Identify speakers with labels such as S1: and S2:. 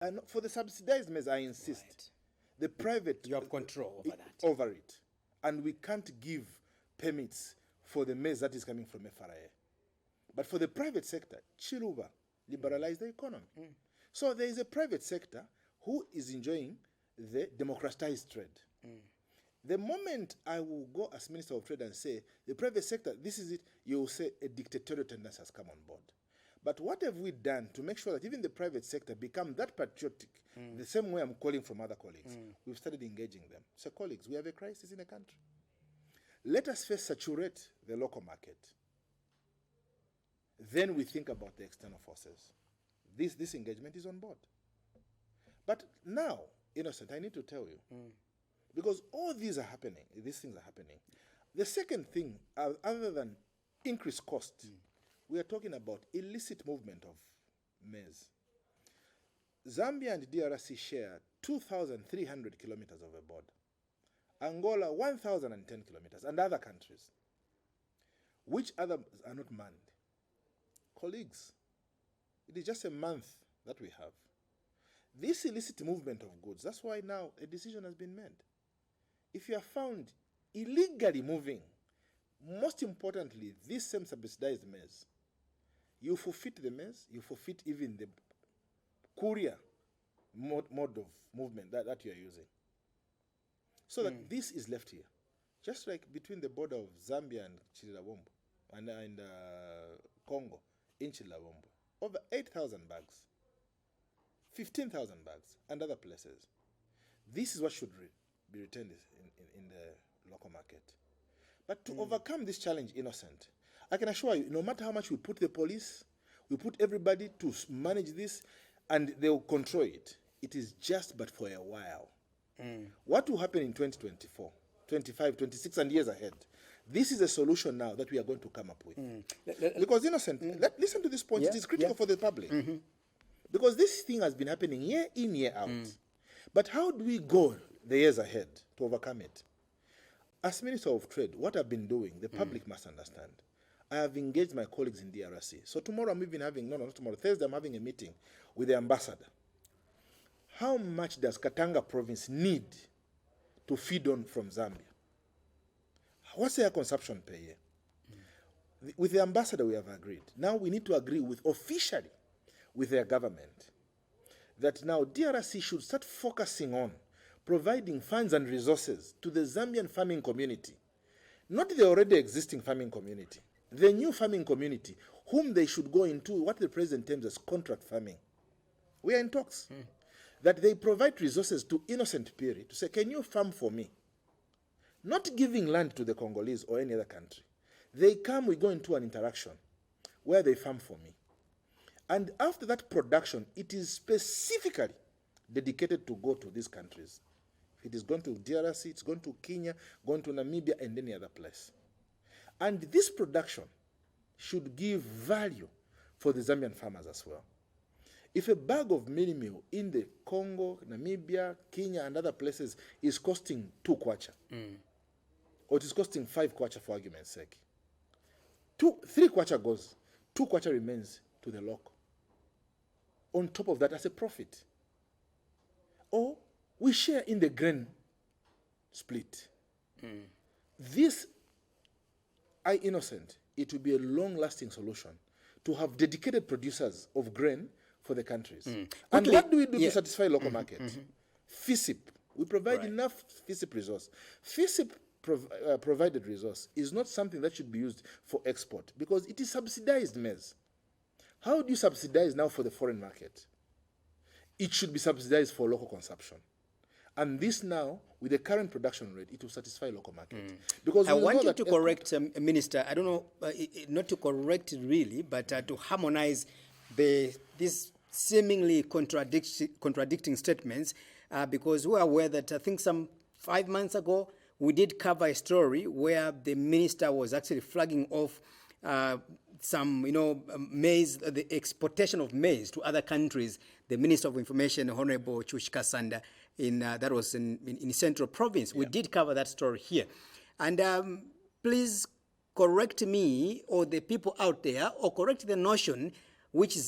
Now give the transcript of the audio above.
S1: And for the subsidized maize, I insist,
S2: Right.
S1: the private...
S2: You have control over that.
S1: Over it. And we can't give permits for the maize that is coming from FRA. But for the private sector, Chiluba, liberalize the economy. So there is a private sector who is enjoying the democratized trade. The moment I will go as Minister of Trade and say, the private sector, this is it, you will say a dictatorial tendency has come on board. But what have we done to make sure that even the private sector become that patriotic, the same way I'm calling from other colleagues? We've started engaging them. So colleagues, we have a crisis in the country. Let us first saturate the local market. Then we think about the external forces. This engagement is on board. But now, Innocent, I need to tell you, because all these are happening, these things are happening. The second thing, other than increased cost, we are talking about illicit movement of maize. Zambia and DRC share 2,300 kilometers of a border. Angola, 1,010 kilometers, and other countries. Which others are not manned? Colleagues, it is just a month that we have. This illicit movement of goods, that's why now a decision has been made. If you are found illegally moving, most importantly, this same subsidized maize, you forfeit the maize, you forfeit even the courier mode of movement that you are using. So that this is left here. Just like between the border of Zambia and Chilabombo and Congo in Chilabombo, over 8,000 bags, 15,000 bags, and other places. This is what should be retained in the local market. But to overcome this challenge, Innocent, I can assure you, no matter how much we put the police, we put everybody to manage this, and they will control it. It is just but for a while. What will happen in 2024, 25, 26, and years ahead? This is a solution now that we are going to come up with. Because, Innocent, listen to this point. It is critical for the public. Because this thing has been happening year in, year out. But how do we go the years ahead to overcome it? As Minister of Trade, what I've been doing, the public must understand. I have engaged my colleagues in DRC. So tomorrow I'm even having, not tomorrow, Thursday I'm having a meeting with the ambassador. How much does Katanga province need to feed on from Zambia? What's their consumption per year? With the ambassador we have agreed. Now we need to agree officially with their government that now DRC should start focusing on providing funds and resources to the Zambian farming community. Not the already existing farming community, the new farming community, whom they should go into what the president terms as contract farming. We are in talks. That they provide resources to Innocent Piri to say, can you farm for me? Not giving land to the Congolese or any other country. They come, we go into an interaction where they farm for me. And after that production, it is specifically dedicated to go to these countries. If it is going to DRC, it's going to Kenya, going to Namibia, and any other place. And this production should give value for the Zambian farmers as well. If a bag of mealie meal in the Congo, Namibia, Kenya, and other places is costing 2 kwacha, or it is costing 5 kwacha for argument's sake, 3 kwacha goes, 2 kwacha remains to the local. On top of that, as a profit. Or we share in the grain split. This, Innocent, it will be a long-lasting solution to have dedicated producers of grain for the countries. And what do we do to satisfy local market? FISIP. We provide enough FISIP resource. FISIP provided resource is not something that should be used for export because it is subsidized maize. How do you subsidize now for the foreign market? It should be subsidized for local consumption. And this now, with the current production rate, it will satisfy local market. Because
S2: I want you to correct, Minister, I don't know, not to correct it really, but to harmonize these seemingly contradicting statements, because we are aware that I think some 5 months ago, we did cover a story where the minister was actually flagging off some, maize, the exportation of maize to other countries. The Minister of Information, Honorable Chushka Sanda, that was in Central Province. We did cover that story here. And please correct me or the people out there, or correct the notion which is